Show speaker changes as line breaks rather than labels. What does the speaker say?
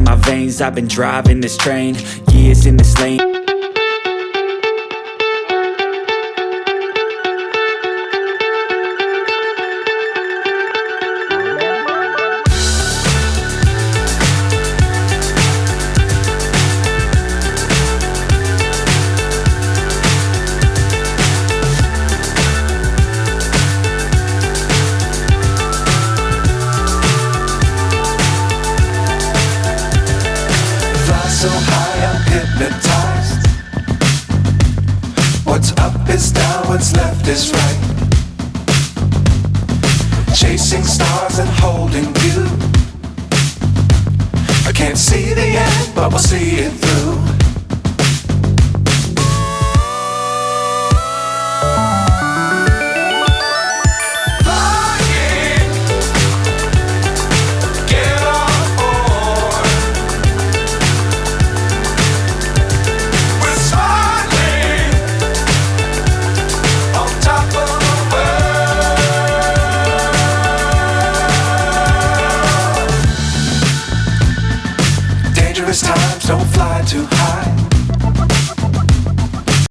my veins. I've been driving this train, years in this lane.
So high I'm hypnotized. What's up is down, what's left is right. Chasing stars and holding you. I can't see the end, but we'll see it through. Times don't fly too high.